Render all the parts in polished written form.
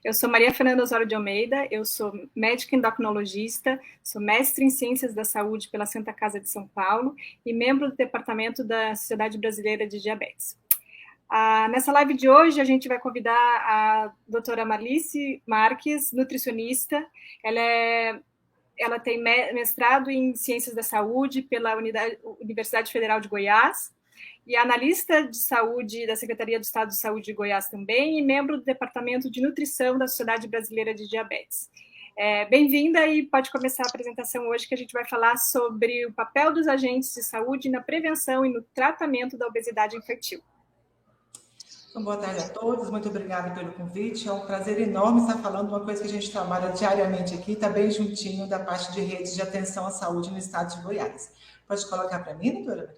Eu sou Maria Fernanda Osório de Almeida, eu sou médica endocrinologista, sou mestre em Ciências da Saúde pela Santa Casa de São Paulo e membro do departamento da Sociedade Brasileira de Diabetes. Nessa live de hoje, a gente vai convidar a doutora Marlice Marques, nutricionista. Ela tem mestrado em Ciências da Saúde pela Universidade Federal de Goiás, e analista de saúde da Secretaria do Estado de Saúde de Goiás também, e membro do Departamento de Nutrição da Sociedade Brasileira de Diabetes. Bem-vinda e pode começar a apresentação hoje, que a gente vai falar sobre o papel dos agentes de saúde na prevenção e no tratamento da obesidade infantil. Então, boa tarde a todos, muito obrigada pelo convite. É um prazer enorme estar falando de uma coisa que a gente trabalha diariamente aqui, está bem juntinho da parte de redes de atenção à saúde no estado de Goiás. Pode colocar para mim, doutora?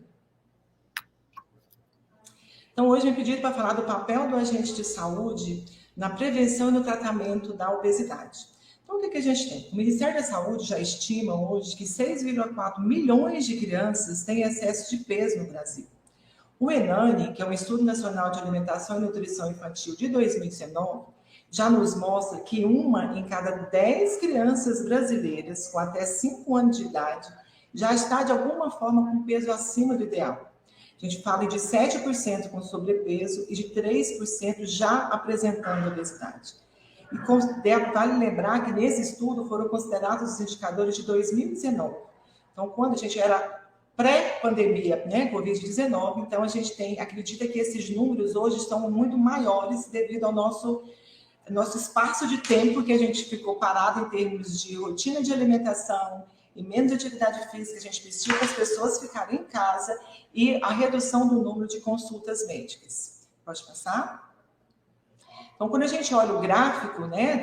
Então, hoje eu me pedi para falar do papel do agente de saúde na prevenção e no tratamento da obesidade. Então, o que a gente tem? O Ministério da Saúde já estima hoje que 6,4 milhões de crianças têm excesso de peso no Brasil. O ENANI, que é o Estudo Nacional de Alimentação e Nutrição Infantil de 2019, já nos mostra que 1 em cada 10 crianças brasileiras com até 5 anos de idade já está, de alguma forma, com peso acima do ideal. A gente fala de 7% com sobrepeso e de 3% já apresentando obesidade. E vale lembrar que nesse estudo foram considerados os indicadores de 2019. Então, quando a gente era pré-pandemia, né, Covid-19, então a gente acredita que esses números hoje estão muito maiores devido ao nosso espaço de tempo que a gente ficou parado em termos de rotina de alimentação e menos atividade física, a gente pediu para as pessoas ficarem em casa e a redução do número de consultas médicas. Pode passar? Então, quando a gente olha o gráfico, né,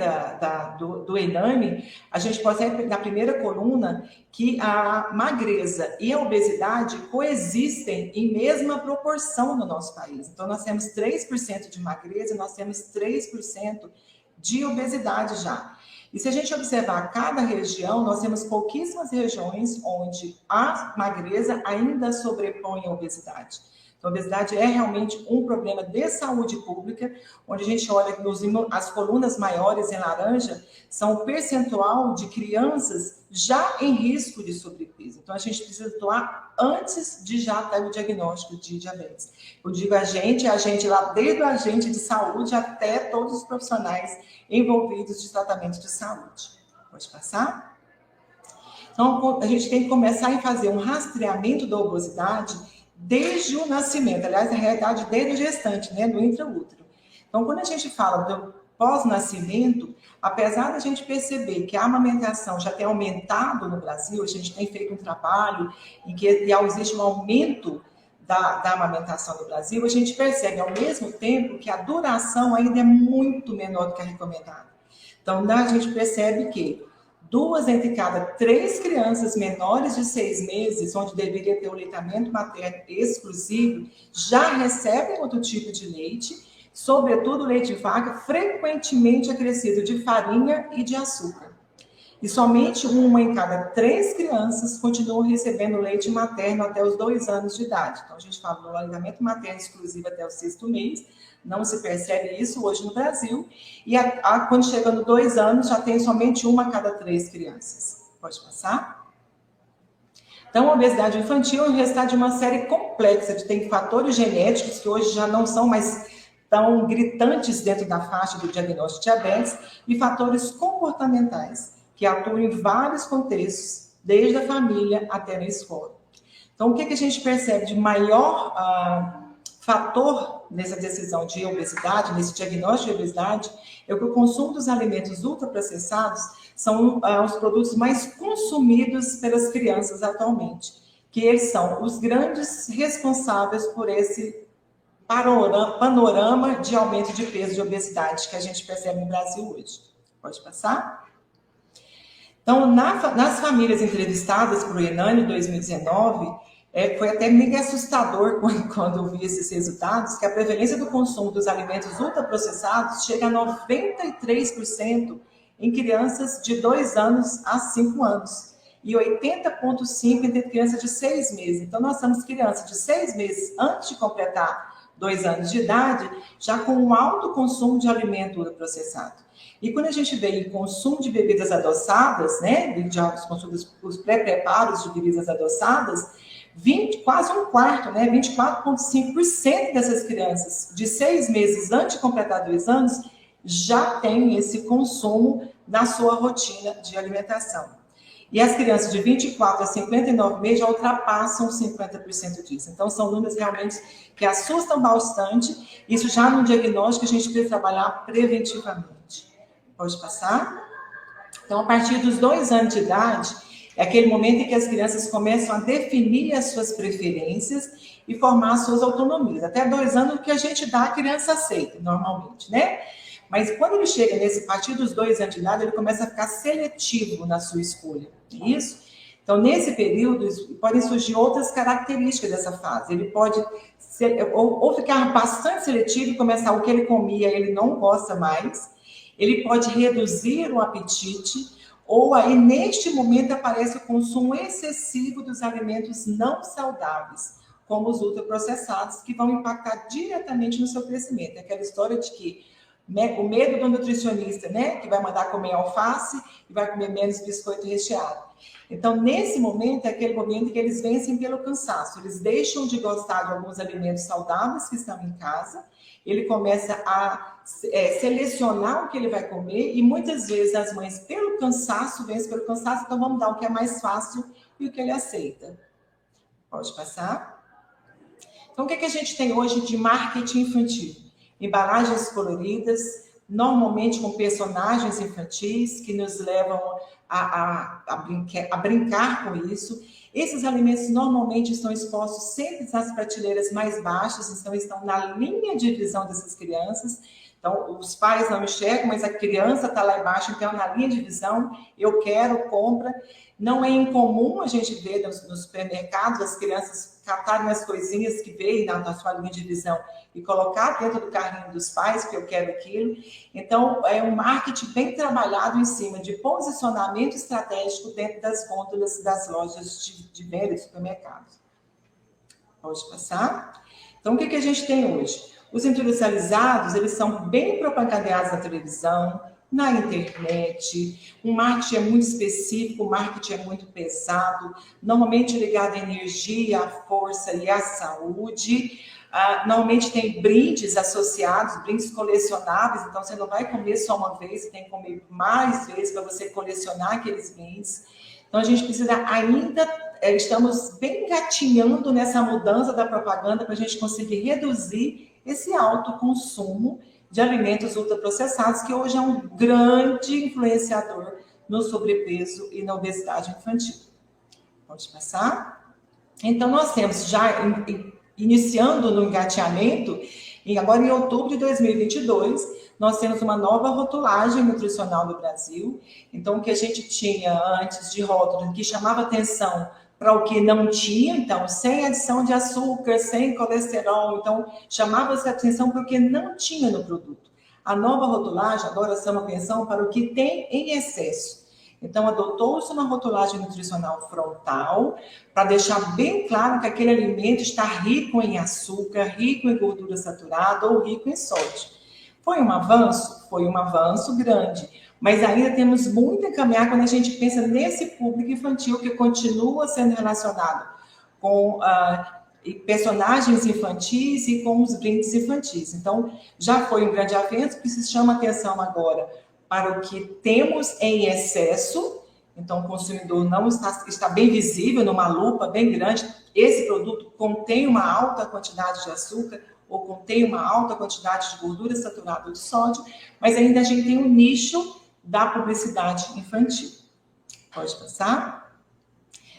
do ENAMI, a gente pode ver na primeira coluna que a magreza e a obesidade coexistem em mesma proporção no nosso país. Então, nós temos 3% de magreza e nós temos 3% de obesidade já. E se a gente observar cada região, nós temos pouquíssimas regiões onde a magreza ainda sobrepõe a obesidade. Então, a obesidade é realmente um problema de saúde pública, onde a gente olha que as colunas maiores em laranja são o percentual de crianças já em risco de sobrepeso. Então, a gente precisa atuar antes de já ter o diagnóstico de diabetes. Eu digo a gente lá desde o agente de saúde até todos os profissionais envolvidos de tratamento de saúde. Pode passar? Então, a gente tem que começar a fazer um rastreamento da obesidade desde o nascimento, aliás, na realidade, desde o gestante, né, do intraútero. Então, quando a gente fala do pós-nascimento, apesar da gente perceber que a amamentação já tem aumentado no Brasil, a gente tem feito um trabalho em que existe um aumento da amamentação no Brasil, a gente percebe, ao mesmo tempo, que a duração ainda é muito menor do que a recomendada. Então, a gente percebe que 2 entre cada 3 crianças menores de 6 meses, onde deveria ter o leitamento materno exclusivo, já recebem outro tipo de leite, sobretudo leite de vaca, frequentemente acrescido de farinha e de açúcar. E somente 1 em cada 3 crianças continuam recebendo leite materno até os 2 anos de idade. Então, a gente fala do aleitamento materno exclusivo até o 6º mês, não se percebe isso hoje no Brasil, e quando chega no 2 anos, já tem somente 1 a cada 3 crianças. Pode passar? Então, a obesidade infantil é o resultado de uma série complexa tem fatores genéticos que hoje já não são mais tão gritantes dentro da faixa do diagnóstico de diabetes, e fatores comportamentais, que atuam em vários contextos, desde a família até na escola. Então, o que a gente percebe de maior fator nessa decisão de obesidade, nesse diagnóstico de obesidade, é que o consumo dos alimentos ultraprocessados são os produtos mais consumidos pelas crianças atualmente, que eles são os grandes responsáveis por esse panorama de aumento de peso de obesidade que a gente percebe no Brasil hoje. Pode passar? Então, nas famílias entrevistadas para o ENANI em 2019, foi até meio assustador quando eu vi esses resultados, que a prevalência do consumo dos alimentos ultraprocessados chega a 93% em crianças de 2 anos a 5 anos e 80,5% entre crianças de 6 meses. Então, nós temos crianças de 6 meses antes de completar 2 anos de idade, já com um alto consumo de alimento ultraprocessado. E quando a gente vê em consumo de bebidas adoçadas, né, os pré-preparos de bebidas adoçadas, quase um quarto, né, 24,5% dessas crianças de 6 meses antes de completar 2 anos já tem esse consumo na sua rotina de alimentação. E as crianças de 24 a 59 meses já ultrapassam 50% disso. Então, são números realmente que assustam bastante. Isso já no diagnóstico a gente precisa trabalhar preventivamente. Pode passar? Então, a partir dos 2 anos de idade, é aquele momento em que as crianças começam a definir as suas preferências e formar as suas autonomias. Até 2 anos, o que a gente dá, a criança aceita, normalmente, né? Mas quando ele chega a partir dos 2 anos de idade, ele começa a ficar seletivo na sua escolha. Isso? Então, nesse período, podem surgir outras características dessa fase. Ele pode ou ficar bastante seletivo e começar o que ele comia, ele não gosta mais. Ele pode reduzir o apetite, ou aí, neste momento, aparece o consumo excessivo dos alimentos não saudáveis, como os ultraprocessados, que vão impactar diretamente no seu crescimento. É aquela história de que o medo do nutricionista, né, que vai mandar comer alface e vai comer menos biscoito recheado. Então, nesse momento, é aquele momento que eles vencem pelo cansaço. Eles deixam de gostar de alguns alimentos saudáveis que estão em casa, ele começa a selecionar o que ele vai comer e muitas vezes as mães, pelo cansaço, vencem pelo cansaço, então vamos dar o que é mais fácil e o que ele aceita. Pode passar? Então, o que a gente tem hoje de marketing infantil? Embalagens coloridas, normalmente com personagens infantis que nos levam a brincar com isso. Esses alimentos normalmente estão expostos sempre nas prateleiras mais baixas, então estão na linha de visão dessas crianças. Então, os pais não enxergam, mas a criança está lá embaixo, então na linha de visão, eu quero, compra. Não é incomum a gente ver nos supermercados as crianças catarem as coisinhas que veem na sua linha de visão e colocar dentro do carrinho dos pais, porque eu quero aquilo. Então, é um marketing bem trabalhado em cima de posicionamento estratégico dentro das gôndolas das lojas de venda de supermercados. Pode passar? Então, o que a gente tem hoje? Os industrializados, eles são bem propagandeados na televisão, na internet, o marketing é muito específico, o marketing é muito pesado, normalmente ligado à energia, à força e à saúde. Normalmente tem brindes associados, brindes colecionáveis, então você não vai comer só uma vez, você tem que comer mais vezes para você colecionar aqueles brindes. Então a gente precisa ainda, estamos bem engatinhando nessa mudança da propaganda para a gente conseguir reduzir esse alto consumo de alimentos ultraprocessados, que hoje é um grande influenciador no sobrepeso e na obesidade infantil. Pode passar? Então, nós temos já, iniciando no engateamento, e agora em outubro de 2022, nós temos uma nova rotulagem nutricional no Brasil. Então, o que a gente tinha antes de rótulo, que chamava atenção para o que não tinha, então, sem adição de açúcar, sem colesterol, então, chamava-se atenção para o que não tinha no produto. A nova rotulagem agora chama atenção para o que tem em excesso. Então, adotou-se uma rotulagem nutricional frontal para deixar bem claro que aquele alimento está rico em açúcar, rico em gordura saturada ou rico em sódio. Foi um avanço? Foi um avanço grande. Mas ainda temos muito a caminhar quando a gente pensa nesse público infantil que continua sendo relacionado com personagens infantis e com os brindes infantis. Então, já foi um grande avanço, que se chama atenção agora para o que temos em excesso. Então, o consumidor não está bem visível, numa lupa bem grande. Esse produto contém uma alta quantidade de açúcar, ou contém uma alta quantidade de gordura saturada ou de sódio, mas ainda a gente tem um nicho da publicidade infantil. Pode passar?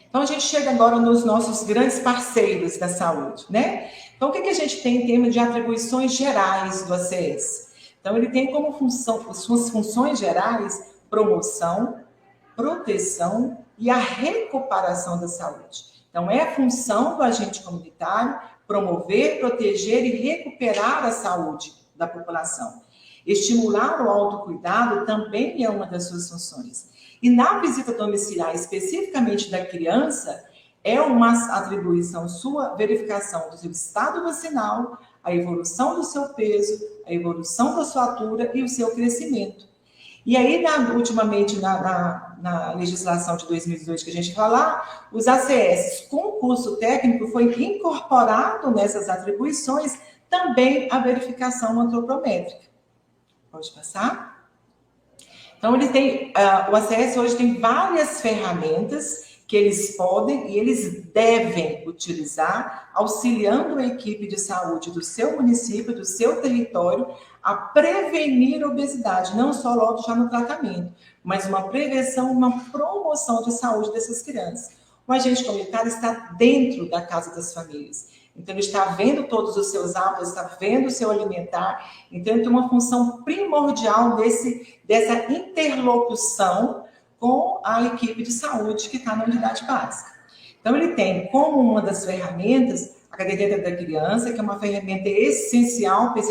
Então, a gente chega agora nos nossos grandes parceiros da saúde, né? Então, o que a gente tem em termos de atribuições gerais do ACS? Então, ele tem como função, suas funções gerais, promoção, proteção e a recuperação da saúde. Então, é a função do agente comunitário promover, proteger e recuperar a saúde da população. Estimular o autocuidado também é uma das suas funções. E na visita domiciliar, especificamente da criança, é uma atribuição sua, verificação do seu estado vacinal, a evolução do seu peso, a evolução da sua altura e o seu crescimento. E aí, ultimamente, na legislação de 2002 que a gente falar, os ACS com curso técnico foi incorporado nessas atribuições também a verificação antropométrica. Pode passar? Então, ele tem, o ACS hoje tem várias ferramentas que eles podem e eles devem utilizar, auxiliando a equipe de saúde do seu município, do seu território, a prevenir a obesidade, não só logo já no tratamento, mas uma prevenção, uma promoção de saúde dessas crianças. O agente comunitário está dentro da casa das famílias. Então, ele está vendo todos os seus hábitos, está vendo o seu alimentar. Então, ele tem uma função primordial dessa interlocução com a equipe de saúde que está na unidade básica. Então, ele tem como uma das ferramentas a caderneta da criança, que é uma ferramenta essencial para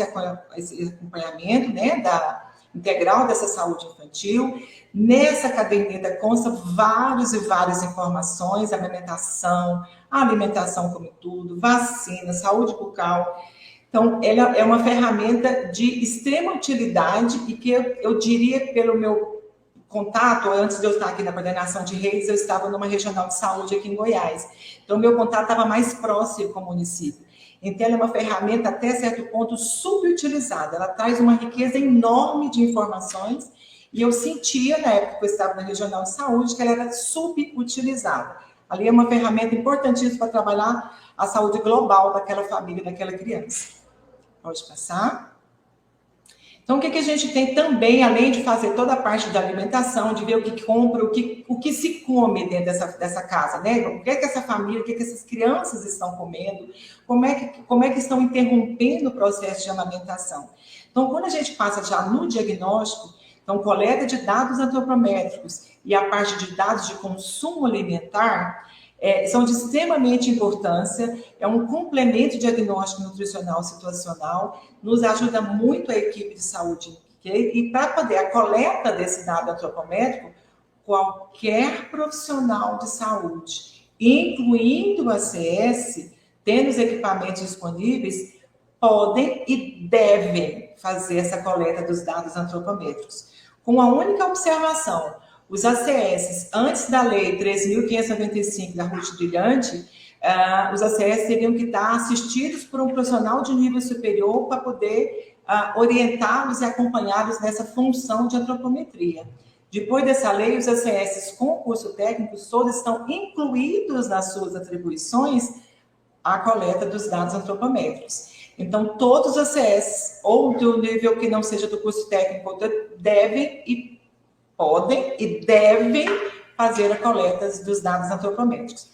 esse acompanhamento, né, integral dessa saúde infantil. Nessa caderneta consta várias informações, alimentação como tudo, vacina, saúde bucal. Então, ela é uma ferramenta de extrema utilidade e que eu diria, pelo meu contato, antes de eu estar aqui na coordenação de redes, eu estava numa regional de saúde aqui em Goiás. Então, meu contato estava mais próximo com o município. Então, ela é uma ferramenta, até certo ponto, subutilizada. Ela traz uma riqueza enorme de informações e eu sentia, na época que eu estava na regional de saúde, que ela era subutilizada. Ali é uma ferramenta importantíssima para trabalhar a saúde global daquela família, daquela criança. Pode passar. Então, o que a gente tem também, além de fazer toda a parte da alimentação, de ver o que compra, o que se come dentro dessa casa, né? O que essa família, o que essas crianças estão comendo, como é que estão interrompendo o processo de amamentação. Então, quando a gente passa já no diagnóstico, então, coleta de dados antropométricos e a parte de dados de consumo alimentar, são de extremamente importância, é um complemento diagnóstico nutricional situacional, nos ajuda muito a equipe de saúde, e para poder a coleta desse dado antropométrico, qualquer profissional de saúde, incluindo o ACS, tendo os equipamentos disponíveis, podem e devem fazer essa coleta dos dados antropométricos. Com a única observação, os ACS, antes da lei 3.595 da Ruth Brilhante, os ACS teriam que estar assistidos por um profissional de nível superior para poder orientá-los e acompanhá-los nessa função de antropometria. Depois dessa lei, os ACS com curso técnico todos estão incluídos nas suas atribuições a coleta dos dados antropométricos. Então, todos os ACS, ou do nível que não seja do curso técnico, devem e podem e devem fazer a coleta dos dados antropométricos.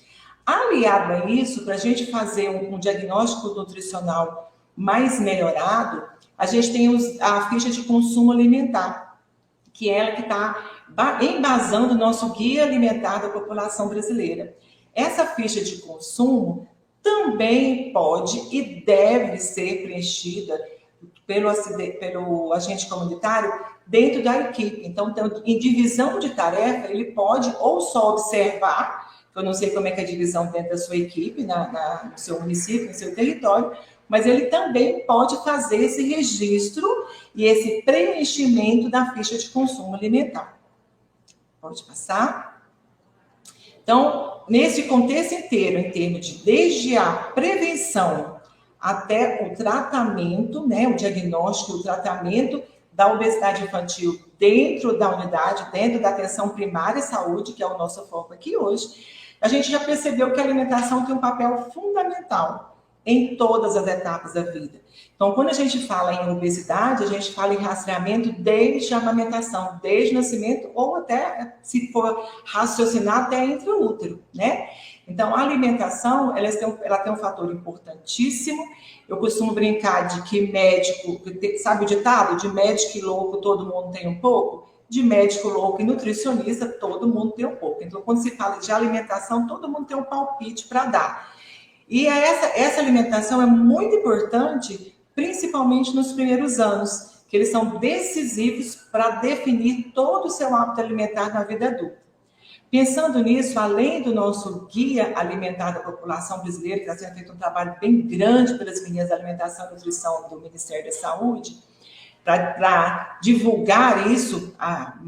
Aliado a isso, para a gente fazer um diagnóstico nutricional mais melhorado, a gente tem a ficha de consumo alimentar, que é ela que está embasando o nosso guia alimentar da população brasileira. Essa ficha de consumo também pode e deve ser preenchida pelo agente comunitário dentro da equipe. Então, em divisão de tarefa, ele pode ou só observar, eu não sei como é que é a divisão dentro da sua equipe, no seu município, no seu território, mas ele também pode fazer esse registro e esse preenchimento da ficha de consumo alimentar. Pode passar? Então, nesse contexto inteiro, em termos de desde a prevenção até o tratamento, né, o diagnóstico, o tratamento da obesidade infantil dentro da unidade, dentro da atenção primária à saúde, que é o nosso foco aqui hoje, a gente já percebeu que a alimentação tem um papel fundamental em todas as etapas da vida. Então, quando a gente fala em obesidade, a gente fala em rastreamento desde a amamentação, desde o nascimento, ou até, se for raciocinar, até entre o útero, né? Então, a alimentação, ela tem um fator importantíssimo. Eu costumo brincar de que médico, sabe o ditado? De médico e louco, todo mundo tem um pouco. De médico louco e nutricionista, todo mundo tem um pouco. Então, quando se fala de alimentação, todo mundo tem um palpite para dar. E essa alimentação é muito importante, principalmente nos primeiros anos, que eles são decisivos para definir todo o seu hábito alimentar na vida adulta. Pensando nisso, além do nosso guia alimentar da população brasileira, que está sendo feito um trabalho bem grande pelas meninas da alimentação e nutrição do Ministério da Saúde, para divulgar isso,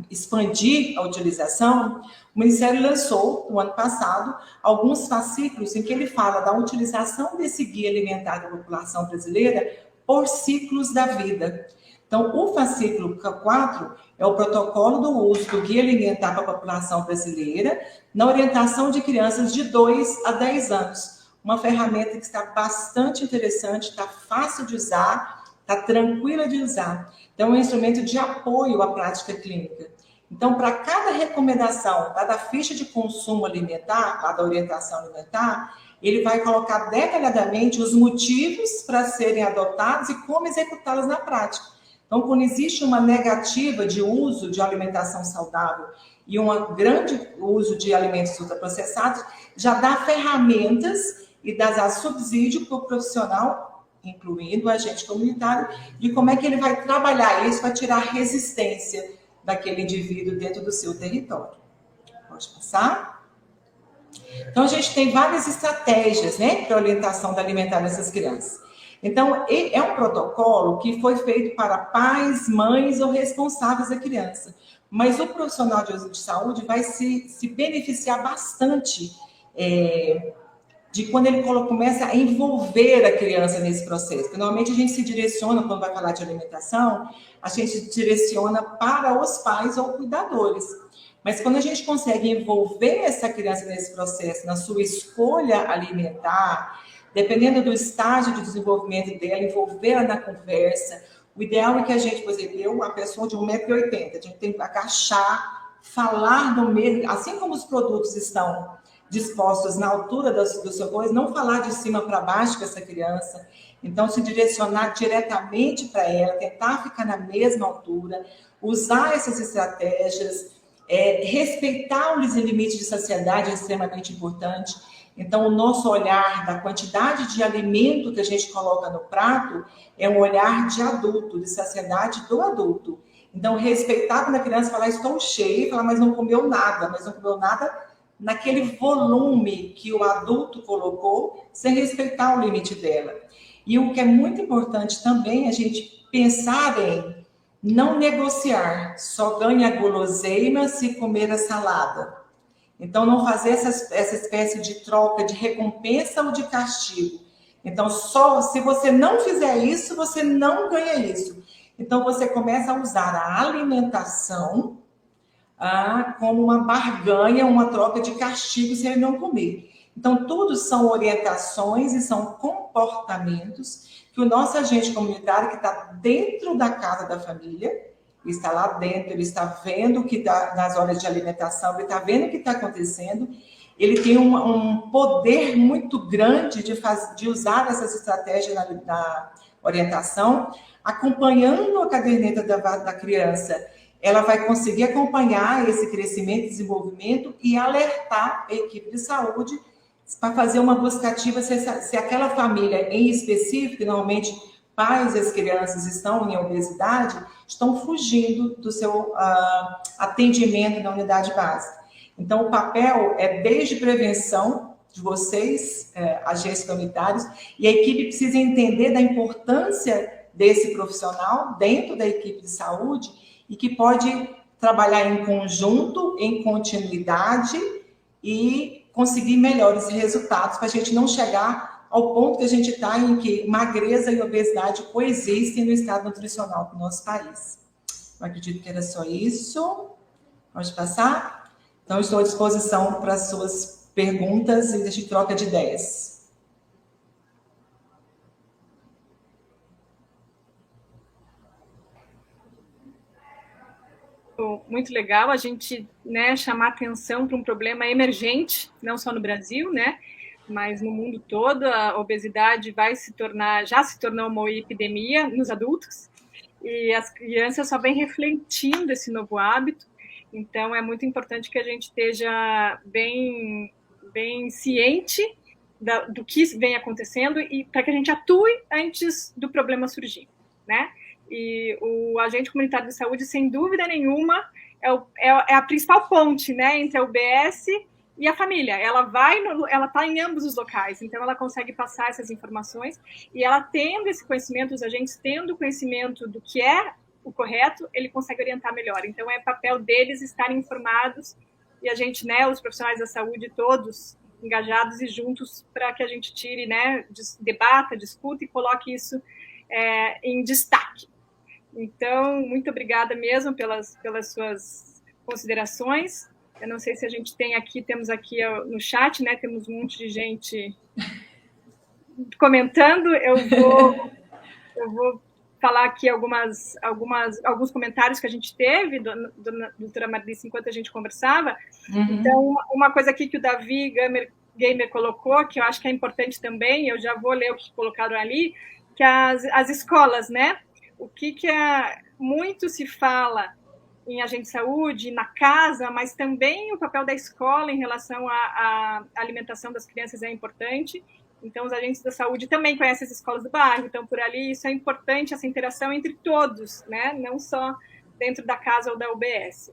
expandir a utilização, o Ministério lançou, no ano passado, alguns fascículos em que ele fala da utilização desse guia alimentar da população brasileira por ciclos da vida. Então, o fascículo 4 é o protocolo do uso do guia alimentar para a população brasileira na orientação de crianças de 2 a 10 anos. Uma ferramenta que está bastante interessante, está fácil de usar, está tranquila de usar. Então, é um instrumento de apoio à prática clínica. Então, para cada recomendação, cada ficha de consumo alimentar, lá da orientação alimentar, ele vai colocar detalhadamente os motivos para serem adotados e como executá-los na prática. Então, quando existe uma negativa de uso de alimentação saudável e um grande uso de alimentos ultraprocessados, já dá ferramentas e dá subsídio para o profissional, incluindo o agente comunitário, de como é que ele vai trabalhar isso para tirar resistência daquele indivíduo dentro do seu território. Pode passar? Então, a gente tem várias estratégias, né, para orientação da alimentar dessas crianças. Então, é um protocolo que foi feito para pais, mães ou responsáveis da criança. Mas o profissional de saúde vai se beneficiar bastante de quando ele começa a envolver a criança nesse processo. Porque normalmente a gente se direciona, quando vai falar de alimentação, a gente se direciona para os pais ou cuidadores. Mas quando a gente consegue envolver essa criança nesse processo, na sua escolha alimentar, dependendo do estágio de desenvolvimento dela, envolvê-la na conversa, o ideal é que a gente, por exemplo, uma pessoa de 1,80 m, a gente tem que agachar, falar no mesmo, assim como os produtos estão dispostos na altura do seu coisa, não falar de cima para baixo com essa criança, então se direcionar diretamente para ela, tentar ficar na mesma altura, usar essas estratégias, respeitar os limites de saciedade é extremamente importante. Então, o nosso olhar da quantidade de alimento que a gente coloca no prato é um olhar de adulto, de saciedade do adulto. Então, respeitar quando a criança falar, estou cheia, falar, mas não comeu nada naquele volume que o adulto colocou, sem respeitar o limite dela. E o que é muito importante também é a gente pensar em não negociar, só ganha guloseima se comer a salada. Então, não fazer essa espécie de troca de recompensa ou de castigo. Então, só se você não fizer isso, você não ganha isso. Então, você começa a usar a alimentação como uma barganha, uma troca de castigo se ele não comer. Então, tudo são orientações e são comportamentos que o nosso agente comunitário, que está dentro da casa da família, ele está lá dentro, ele está vendo o que dá nas horas de alimentação, ele está vendo o que está acontecendo, ele tem um poder muito grande de usar essas estratégias na orientação, acompanhando a caderneta da criança. Ela vai conseguir acompanhar esse crescimento e desenvolvimento e alertar a equipe de saúde para fazer uma busca ativa se aquela família em específico, que normalmente pais e as crianças estão em obesidade, estão fugindo do seu atendimento na unidade básica. Então, o papel é desde prevenção de vocês, agentes comunitários, e a equipe precisa entender da importância desse profissional dentro da equipe de saúde e que pode trabalhar em conjunto, em continuidade e conseguir melhores resultados para a gente não chegar ao ponto que a gente está em que magreza e obesidade coexistem no estado nutricional do nosso país. Eu acredito que era só isso. Pode passar? Então, estou à disposição para as suas perguntas e a gente troca de ideias. Muito legal a gente, chamar atenção para um problema emergente, não só no Brasil, mas no mundo todo. A obesidade já se tornou uma epidemia nos adultos, e as crianças só vêm refletindo esse novo hábito. Então, é muito importante que a gente esteja bem ciente do que vem acontecendo e para que a gente atue antes do problema surgir, E o agente comunitário de saúde, sem dúvida nenhuma, é a principal ponte, entre a UBS e a família. Ela está em ambos os locais, então ela consegue passar essas informações, e ela tendo esse conhecimento, os agentes tendo conhecimento do que é o correto, ele consegue orientar melhor. Então, é papel deles estarem informados e a gente, né, os profissionais da saúde todos engajados e juntos para que a gente tire, né, debata, discuta e coloque isso em destaque. Então, muito obrigada mesmo pelas suas considerações. Eu não sei se a gente temos aqui no chat, né, temos um monte de gente comentando. Eu vou falar aqui alguns comentários que a gente teve, doutora Marlice, enquanto a gente conversava. Uhum. Então, uma coisa aqui que o Davi Gamer colocou, que eu acho que é importante também, eu já vou ler o que colocaram ali, que as escolas, né? O que muito se fala em agente de saúde, na casa, mas também o papel da escola em relação à alimentação das crianças é importante. Então, os agentes da saúde também conhecem as escolas do bairro, então, por ali, isso é importante, essa interação entre todos, né? Não só dentro da casa ou da UBS.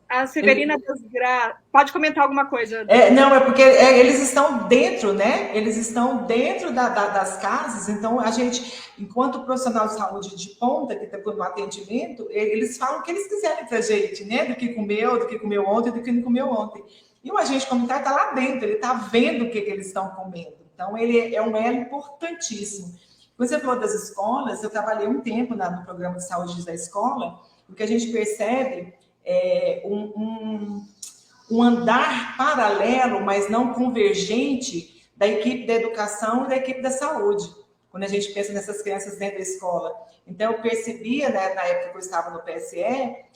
A Severina das Graças... Pode comentar alguma coisa? Não, é porque eles estão dentro, né? Eles estão dentro das casas, então a gente, enquanto profissional de saúde de ponta, que está no atendimento, eles falam o que eles quiserem pra gente, né? Do que comeu ontem, do que não comeu ontem. E o agente comunitário está lá dentro, ele está vendo o que eles estão comendo. Então, ele é um elo importantíssimo. Quando você falou das escolas, eu trabalhei um tempo no programa de saúde da escola, o que a gente percebe é um andar paralelo, mas não convergente, da equipe da educação e da equipe da saúde, quando a gente pensa nessas crianças dentro da escola. Então, eu percebia, né, na época que eu estava no PSE,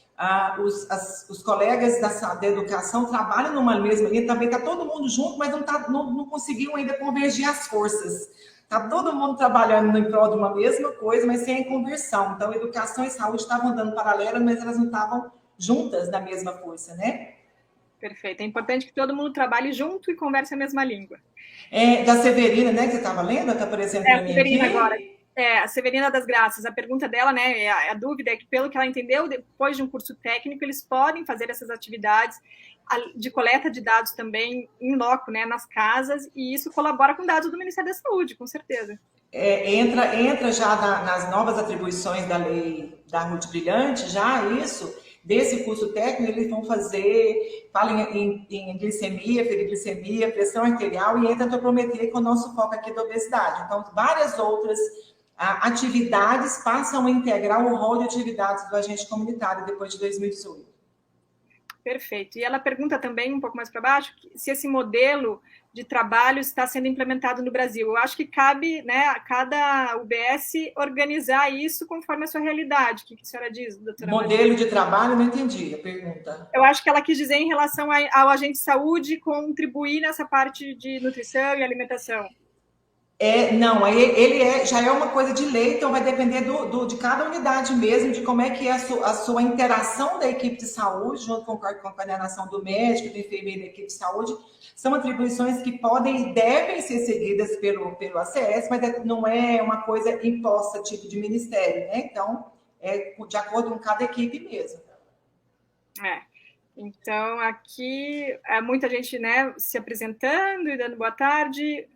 os colegas da educação trabalham numa mesma linha, também está todo mundo junto, mas não conseguiam ainda convergir as forças. Está todo mundo trabalhando em prol de uma mesma coisa, mas sem conversão. Então, educação e saúde estavam andando paralelas, mas elas não estavam juntas na mesma força, né? Perfeito. É importante que todo mundo trabalhe junto e converse a mesma língua. Da Severina, né, que você estava lendo, está aparecendo para mim Severina aqui. Agora. A Severina das Graças, a pergunta dela, né, a dúvida é que, pelo que ela entendeu, depois de um curso técnico, eles podem fazer essas atividades de coleta de dados também em loco, né, nas casas, e isso colabora com dados do Ministério da Saúde, com certeza. Entra já nas novas atribuições da lei da Ruth Brilhante, já isso, desse curso técnico, eles vão fala em glicemia, feriglicemia, pressão arterial, e entra a antropometria, com o nosso foco aqui da obesidade. Então, várias outras atividades passam a integrar o rol de atividades do agente comunitário depois de 2018. Perfeito. E ela pergunta também, um pouco mais para baixo, se esse modelo de trabalho está sendo implementado no Brasil. Eu acho que cabe, né, a cada UBS organizar isso conforme a sua realidade. O que a senhora diz, doutora Modelo Maria? de trabalho, não entendi a pergunta. Eu acho que ela quis dizer em relação ao agente de saúde contribuir nessa parte de nutrição e alimentação. Não, ele já é uma coisa de lei, então vai depender de cada unidade mesmo, de como é que é a sua interação da equipe de saúde, junto com a coordenação do médico, do enfermeiro da equipe de saúde. São atribuições que podem e devem ser seguidas pelo ACS, mas não é uma coisa imposta, tipo de ministério, né? Então, é de acordo com cada equipe mesmo. Então, aqui, muita gente, né, se apresentando e dando boa tarde.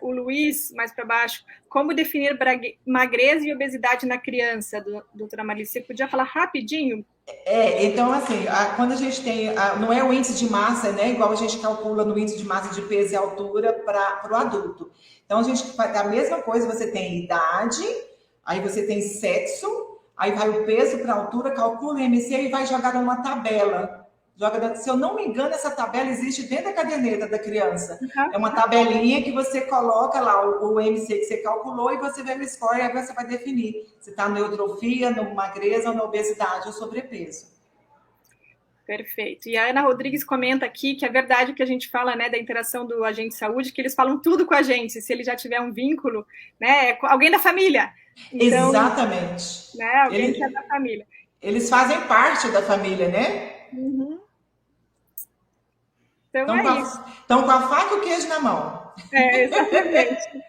O Luiz, mais para baixo, como definir magreza e obesidade na criança, doutora Marlice? Você podia falar rapidinho? Então, assim, quando a gente tem, não é o índice de massa, né, igual a gente calcula no índice de massa de peso e altura para o adulto. Então, a gente faz a mesma coisa, você tem idade, aí você tem sexo, aí vai o peso para a altura, calcula o MC e vai jogar numa tabela. Se eu não me engano, essa tabela existe dentro da caderneta da criança. Uhum. É uma tabelinha que você coloca lá o MC que você calculou e você vê o score e aí você vai definir se está na eutrofia, na magreza, ou na obesidade ou sobrepeso. Perfeito. E a Ana Rodrigues comenta aqui que é verdade que a gente fala, né, da interação do agente de saúde, que eles falam tudo com a gente, se ele já tiver um vínculo, né, alguém da família. Então, exatamente. Né, alguém que é da família. Eles fazem parte da família, né? Uhum. Então é isso. Estão com a faca e o queijo na mão. Exatamente.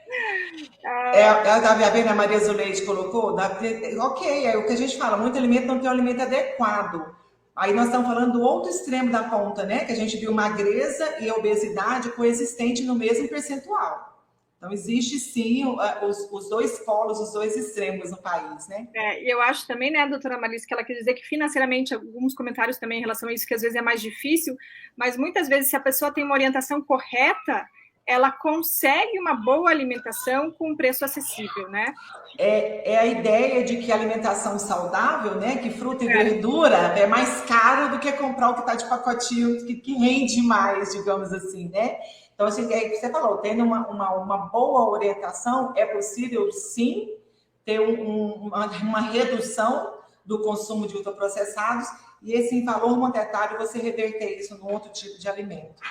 A vendo a Maria Zuleide colocou? Ok, é o que a gente fala, muito alimento não tem um alimento adequado. Aí nós estamos falando do outro extremo da ponta, né? Que a gente viu magreza e obesidade coexistente no mesmo percentual. Então, existe sim os dois polos, os dois extremos no país, né? E eu acho também, né, doutora Marlice, que ela quer dizer que financeiramente, alguns comentários também em relação a isso, que às vezes é mais difícil, mas muitas vezes, se a pessoa tem uma orientação correta, ela consegue uma boa alimentação com um preço acessível, né? É a ideia de que alimentação saudável, né, que fruta e verdura é mais caro do que comprar o que está de pacotinho, que rende mais, digamos assim, né? Então, assim, é o que você falou, tendo uma boa orientação, é possível, sim, ter uma redução do consumo de ultraprocessados e esse valor monetário você reverter isso num outro tipo de alimento.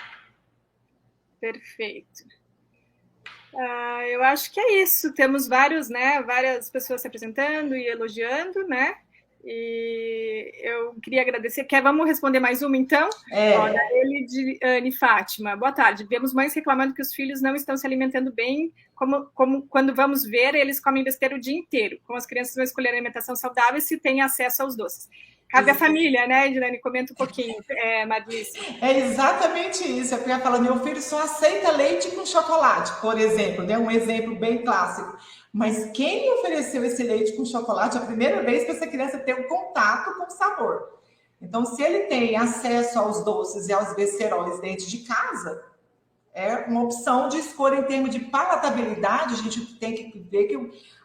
Perfeito. Eu acho que é isso. Temos várias pessoas se apresentando e elogiando, né? E eu queria agradecer. Vamos responder mais uma, então? Ele de Anne Fátima. Boa tarde. Vemos mães reclamando que os filhos não estão se alimentando bem, como quando vamos ver, eles comem besteira o dia inteiro. Como as crianças vão escolher alimentação saudável se têm acesso aos doces. Cabe à família, né, Edilene? Comenta um pouquinho, Marlice. É exatamente isso. Eu ia falando, meu filho só aceita leite com chocolate, por exemplo, né? Um exemplo bem clássico. Mas quem ofereceu esse leite com chocolate a primeira vez para essa criança ter um contato com o sabor? Então, se ele tem acesso aos doces e aos beceróis dentro de casa, é uma opção de escolha em termos de palatabilidade. A gente tem que ver que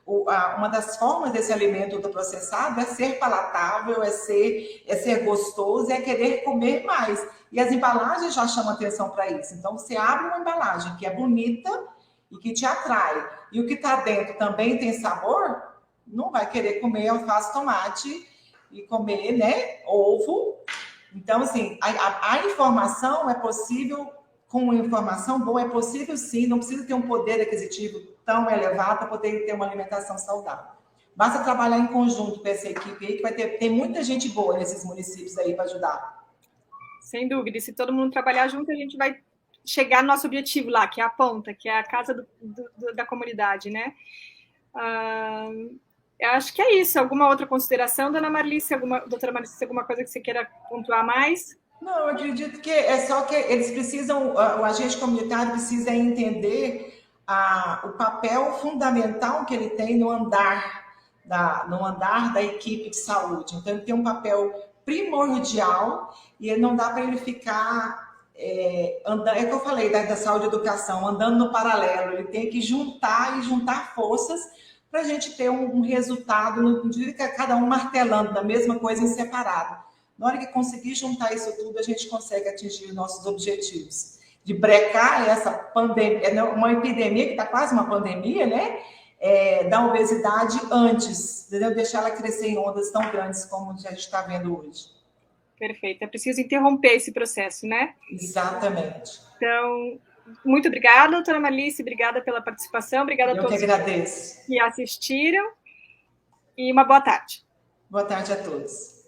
uma das formas desse alimento ultraprocessado é ser palatável, é ser gostoso, é querer comer mais. E as embalagens já chamam atenção para isso. Então, você abre uma embalagem que é bonita e que te atrai, e o que está dentro também tem sabor, não vai querer comer alface, tomate e comer, né, ovo. Então, assim, a informação é possível. Com informação boa, é possível sim, não precisa ter um poder aquisitivo tão elevado para poder ter uma alimentação saudável. Basta trabalhar em conjunto com essa equipe aí, que vai ter muita gente boa nesses municípios aí para ajudar. Sem dúvida, e se todo mundo trabalhar junto, a gente vai chegar no nosso objetivo lá, que é a ponta, que é a casa da comunidade, né? Eu acho que é isso. Alguma outra consideração, doutora Marlice, alguma coisa que você queira pontuar mais? Não, eu acredito que é só que eles precisam, o agente comunitário precisa entender o papel fundamental que ele tem no andar da equipe de saúde. Então, ele tem um papel primordial e não dá para ele ficar andando, é que eu falei da saúde e educação, andando no paralelo. Ele tem que juntar forças para a gente ter um resultado, não fica cada um martelando da mesma coisa em separado. Na hora que conseguir juntar isso tudo, a gente consegue atingir nossos objetivos. De brecar essa pandemia, uma epidemia que está quase uma pandemia, né? Da obesidade antes, entendeu? Deixar ela crescer em ondas tão grandes como a gente está vendo hoje. Perfeito. É preciso interromper esse processo, né? Exatamente. Então, muito obrigada, doutora Marlice. Obrigada pela participação. Obrigada a todos que agradeço. Que assistiram. E uma boa tarde. Boa tarde a todos.